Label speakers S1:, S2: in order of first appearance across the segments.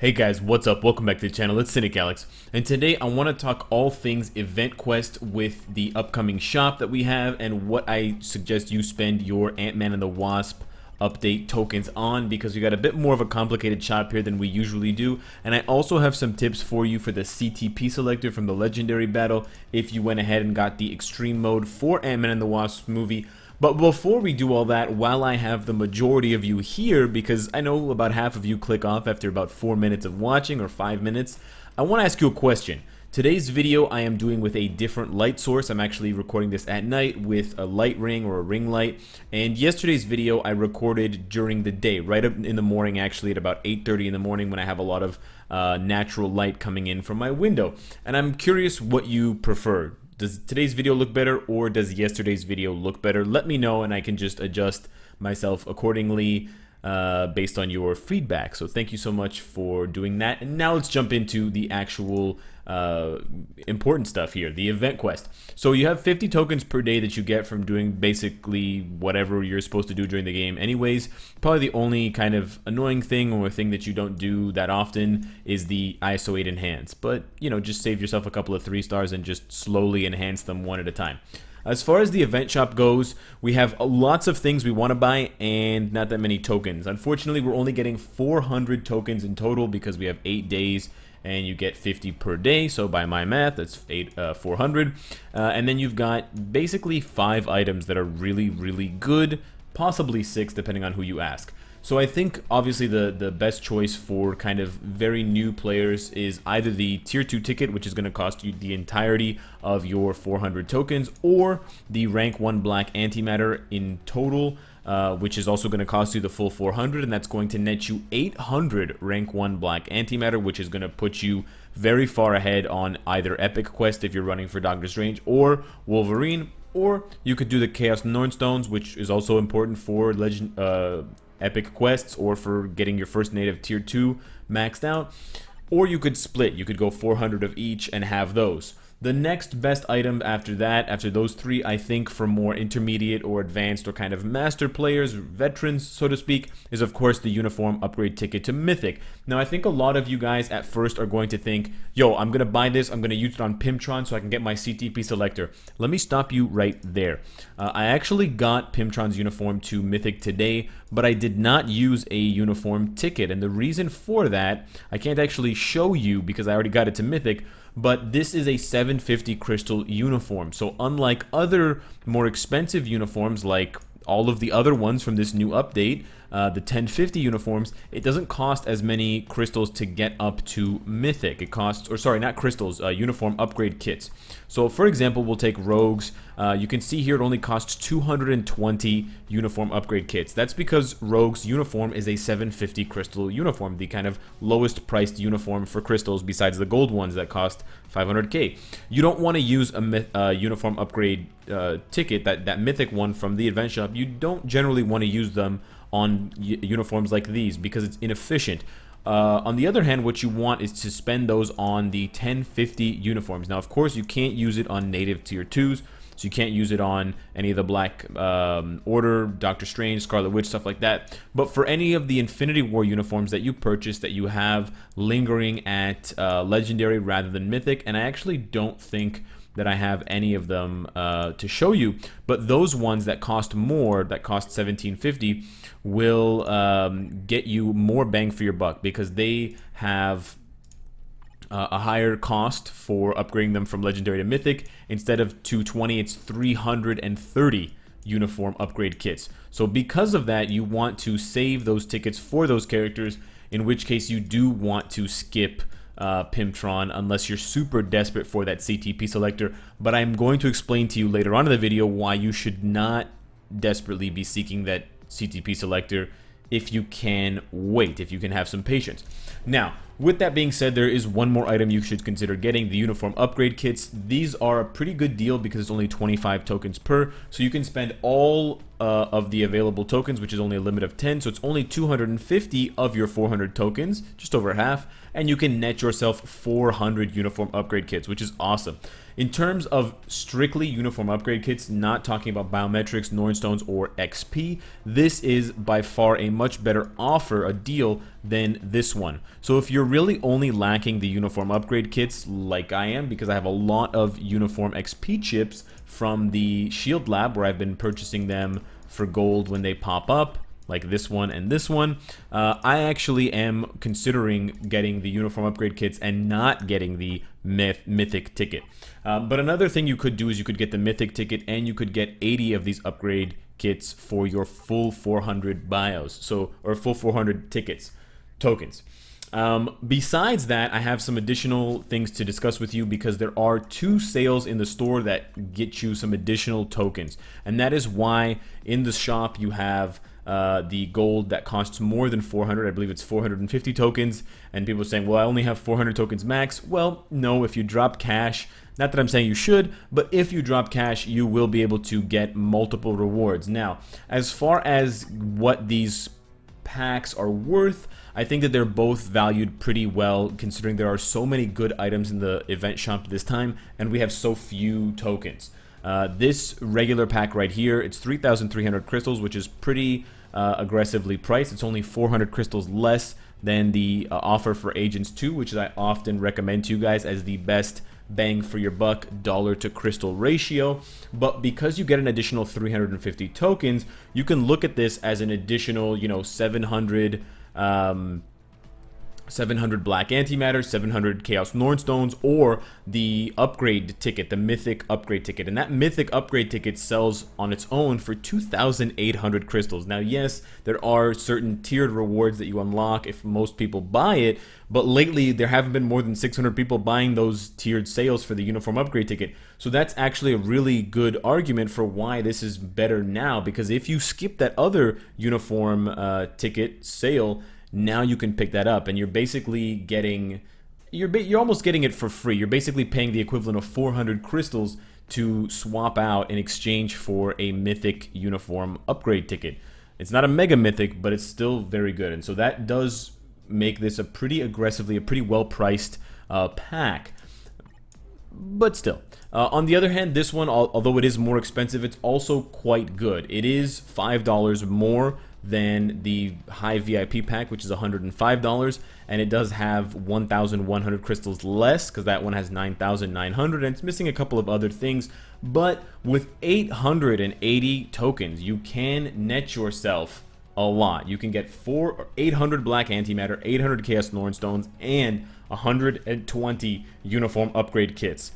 S1: Hey guys, what's up? Welcome back to the channel. It's Cynic Alex, and today I want to talk all things Event Quest with the upcoming shop that we have and what I suggest you spend your Ant-Man and the Wasp update tokens on, because we got a bit more of a complicated shop here than we usually do. And I also have some tips for you for the CTP selector from the Legendary Battle if you went ahead and got the Extreme mode for Ant-Man and the Wasp movie. But before we do all that, while I have the majority of you here, because I know about half of you click off after about 4 minutes of watching or 5 minutes, I want to ask you a question. Today's video I am doing with a different light source. I'm actually recording this at night with a light ring or a ring light. And yesterday's video I recorded during the day, right up in the morning, actually at about 8:30 in the morning, when I have a lot of natural light coming in from my window. And I'm curious what you prefer. Does today's video look better, or does yesterday's video look better? Let me know and I can just adjust myself accordingly based on your feedback. So thank you so much for doing that. And now let's jump into the actual important stuff here, the event quest. So you have 50 tokens per day that you get from doing basically whatever you're supposed to do during the game anyways. Probably the only kind of annoying thing or thing that you don't do that often is the ISO 8 enhance, but you know, just save yourself a couple of 3 stars and just slowly enhance them one at a time. As far as the event shop goes, we have lots of things we want to buy and not that many tokens. Unfortunately, we're only getting 400 tokens in total because we have 8 days and you get 50 per day. So by my math, that's 400. And then you've got basically 5 items that are really, really good, possibly 6 depending on who you ask. So I think obviously the best choice for kind of very new players is either the tier 2 ticket, which is going to cost you the entirety of your 400 tokens, or the rank 1 black antimatter in total, which is also going to cost you the full 400, and that's going to net you 800 rank 1 black antimatter, which is going to put you very far ahead on either Epic Quest if you're running for Doctor Strange or Wolverine, or you could do the Chaos Nornstones, which is also important for Epic Quests or for getting your first native tier 2 maxed out. Or you could split, you could go 400 of each and have those. The next best item after that, after those 3, I think for more intermediate or advanced or kind of master players, veterans so to speak, is of course the uniform upgrade ticket to Mythic. Now I think a lot of you guys at first are going to think, yo, I'm going to buy this, I'm going to use it on Pimptron so I can get my CTP selector. Let me stop you right there. I actually got Pimptron's uniform to Mythic today, but I did not use a uniform ticket. And the reason for that, I can't actually show you because I already got it to Mythic, but this is a 750 crystal uniform. So unlike other more expensive uniforms like all of the other ones from this new update, the 1050 uniforms, it doesn't cost as many crystals to get up to Mythic. It costs, or sorry, not crystals, uniform upgrade kits. So for example, we'll take Rogues. You can see here it only costs 220 uniform upgrade kits. That's because Rogue's uniform is a 750 crystal uniform, the kind of lowest priced uniform for crystals besides the gold ones that cost 500k. You don't want to use a uniform upgrade ticket, that Mythic one from the event shop. You don't generally want to use them on uniforms like these because it's inefficient. On the other hand, what you want is to spend those on the 1050 uniforms. Now, of course, you can't use it on native tier 2s, so you can't use it on any of the Black Order, Doctor Strange, Scarlet Witch, stuff like that. But for any of the Infinity War uniforms that you purchase that you have lingering at Legendary rather than Mythic, and I actually don't think that I have any of them to show you, but those ones that cost more, that cost 1750, will get you more bang for your buck because they have a higher cost for upgrading them from Legendary to Mythic. Instead of 220, it's 330 uniform upgrade kits. So because of that, you want to save those tickets for those characters, in which case you do want to skip Pimptron unless you're super desperate for that CTP selector. But I'm going to explain to you later on in the video why you should not desperately be seeking that CTP selector if you can wait, if you can have some patience. Now, with that being said, there is one more item you should consider getting, the uniform upgrade kits. These are a pretty good deal because it's only 25 tokens per, so you can spend all of the available tokens, which is only a limit of 10, so it's only 250 of your 400 tokens, just over half, and you can net yourself 400 uniform upgrade kits, which is awesome. In terms of strictly uniform upgrade kits, not talking about biometrics, Nornstones, or XP, this is by far a much better offer, a deal, than this one. So if you're you're really only lacking the uniform upgrade kits like I am, because I have a lot of uniform XP chips from the Shield Lab where I've been purchasing them for gold when they pop up, like this one and this one. I actually am considering getting the uniform upgrade kits and not getting the mythic ticket. But another thing you could do is you could get the mythic ticket and you could get 80 of these upgrade kits for your full 400 bios, or full 400 tokens. Besides that, I have some additional things to discuss with you, because there are 2 sales in the store that get you some additional tokens, and that is why in the shop you have the gold that costs more than 400. I believe it's 450 tokens, and people are saying, well, I only have 400 tokens max. Well, no, if you drop cash, not that I'm saying you should, but if you drop cash, you will be able to get multiple rewards. Now, as far as what these packs are worth, I think that they're both valued pretty well, considering there are so many good items in the event shop this time, and we have so few tokens. This regular pack right here, it's 3,300 crystals, which is pretty aggressively priced. It's only 400 crystals less than the offer for Agents 2, which I often recommend to you guys as the best bang for your buck dollar to crystal ratio. But because you get an additional 350 tokens, you can look at this as an additional, 700 black antimatter, 700 chaos nornstones, or the upgrade ticket, the mythic upgrade ticket. And that mythic upgrade ticket sells on its own for 2,800 crystals. Now, yes, there are certain tiered rewards that you unlock if most people buy it, but lately there haven't been more than 600 people buying those tiered sales for the uniform upgrade ticket. So that's actually a really good argument for why this is better now, because if you skip that other uniform ticket sale, now you can pick that up, and you're basically getting, you're almost getting it for free. You're basically paying the equivalent of 400 crystals to swap out in exchange for a mythic uniform upgrade ticket. It's not a mega mythic, but it's still very good, and so that does make this a pretty well priced pack. But still, on the other hand, this one, although it is more expensive, it's also quite good. It is $5 more than the high VIP pack, which is $105, and it does have 1,100 crystals less, because that one has 9,900, and it's missing a couple of other things. But with 880 tokens, you can net yourself a lot. You can get 800 black antimatter, 800 chaos nornstones, and 120 uniform upgrade kits.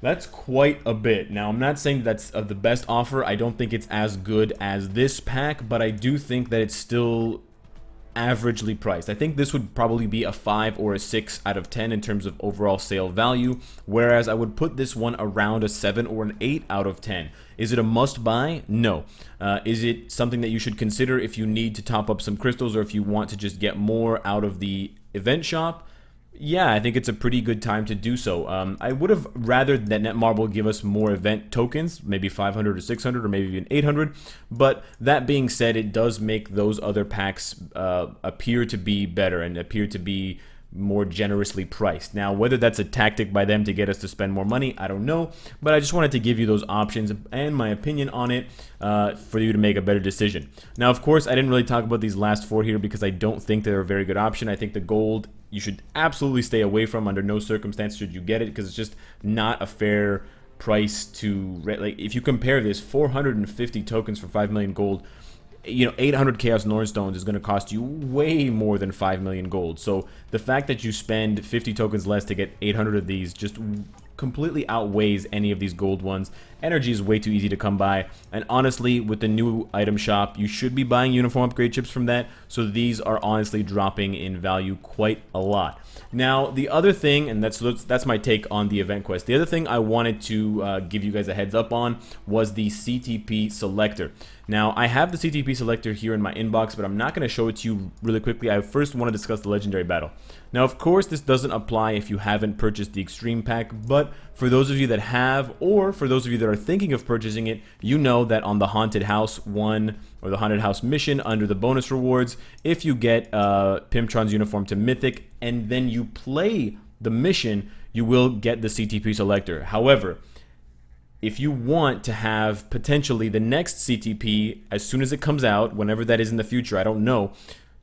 S1: That's quite a bit. Now, I'm not saying that's the best offer. I don't think it's as good as this pack, but I do think that it's still averagely priced. I think this would probably be a 5 or a 6 out of 10 in terms of overall sale value, whereas I would put this one around a 7 or an 8 out of 10. Is it a must buy? No. Is it something that you should consider if you need to top up some crystals, or if you want to just get more out of the event shop? Yeah, I think it's a pretty good time to do so. I would have rather that Netmarble give us more event tokens, maybe 500 or 600 or maybe even 800. But that being said, it does make those other packs appear to be better and appear to be more generously priced. Now, whether that's a tactic by them to get us to spend more money, I don't know. But I just wanted to give you those options and my opinion on it for you to make a better decision. Now, of course, I didn't really talk about these last 4 here because I don't think they're a very good option. I think the gold you should absolutely stay away from. Under no circumstance should you get it, because it's just not a fair price to, like, if you compare this 450 tokens for 5 million gold, 800 Chaos Nornstones is going to cost you way more than 5 million gold. So the fact that you spend 50 tokens less to get 800 of these just completely outweighs any of these gold ones. Energy is way too easy to come by, and honestly, with the new item shop, you should be buying uniform upgrade chips from that, so these are honestly dropping in value quite a lot. Now, the other thing, and that's my take on the event quest, the other thing I wanted to give you guys a heads up on was the CTP selector. Now, I have the CTP selector here in my inbox, but I'm not going to show it to you really quickly. I first want to discuss the legendary battle. Now, of course, this doesn't apply if you haven't purchased the extreme pack, but for those of you that have, or for those of you that are thinking of purchasing it, you know that on the Haunted House 1 or the Haunted House mission under the bonus rewards, if you get Pimptron's uniform to Mythic and then you play the mission, you will get the CTP selector. However, if you want to have potentially the next CTP as soon as it comes out, whenever that is in the future, I don't know,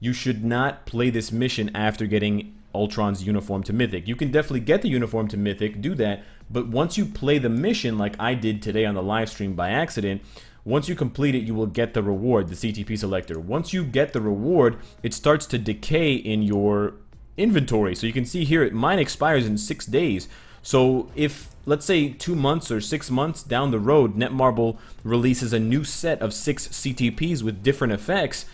S1: you should not play this mission after getting Ultron's uniform to Mythic. You can definitely get the uniform to Mythic, do that, but once you play the mission like I did today on the live stream by accident, once you complete it, you will get the reward, the CTP selector. Once you get the reward, it starts to decay in your inventory. So you can see here, mine expires in 6 days. So if, let's say, 2 months or 6 months down the road, Netmarble releases a new set of 6 CTPs with different effects,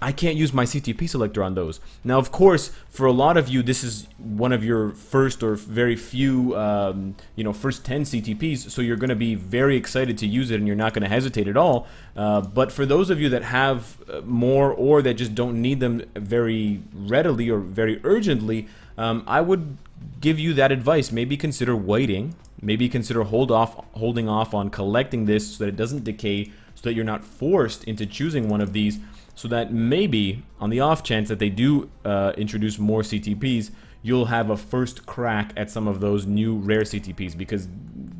S1: I can't use my CTP selector on those. Now, of course, for a lot of you, this is one of your first or very few, first 10 CTPs, so you're going to be very excited to use it and you're not going to hesitate at all. But for those of you that have more or that just don't need them very readily or very urgently, I would give you that advice. Maybe consider waiting. Maybe consider holding off on collecting this so that it doesn't decay, so that you're not forced into choosing one of these, so that maybe, on the off chance that they do introduce more CTPs, you'll have a first crack at some of those new rare CTPs, because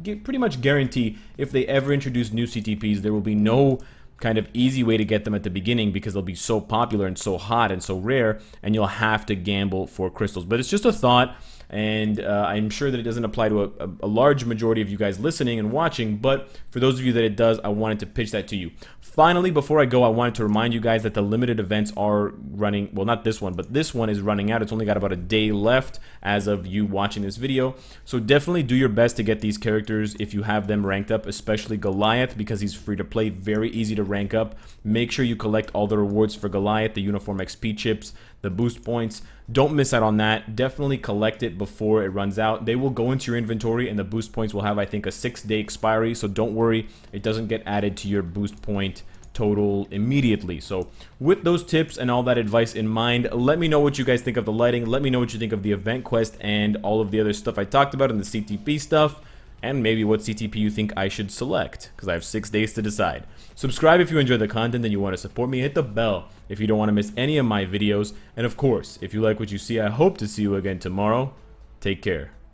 S1: pretty much guarantee if they ever introduce new CTPs, there will be no kind of easy way to get them at the beginning, because they'll be so popular and so hot and so rare, and you'll have to gamble for crystals. But it's just a thought, and I'm sure that it doesn't apply to a large majority of you guys listening and watching, but for those of you that it does, I wanted to pitch that to you. Finally, before I go, I wanted to remind you guys that the limited events are running, well, not this one, but this one is running out. It's only got about a day left as of you watching this video, so definitely do your best to get these characters if you have them ranked up, especially Goliath, because he's free to play, very easy to rank up. Make sure you collect all the rewards for Goliath, the uniform XP chips, the boost points. Don't miss out on that. Definitely collect it before it runs out. They will go into your inventory, and the boost points will have, I think, a 6-day expiry, so don't worry, it doesn't get added to your boost point total immediately. So with those tips and all that advice in mind, let me know what you guys think of the lighting. Let me know what you think of the event quest and all of the other stuff I talked about and the CTP stuff, and maybe what CTP you think I should select, because I have 6 days to decide. Subscribe if you enjoy the content and you want to support me. Hit the bell if you don't want to miss any of my videos. And of course, if you like what you see, I hope to see you again tomorrow. Take care.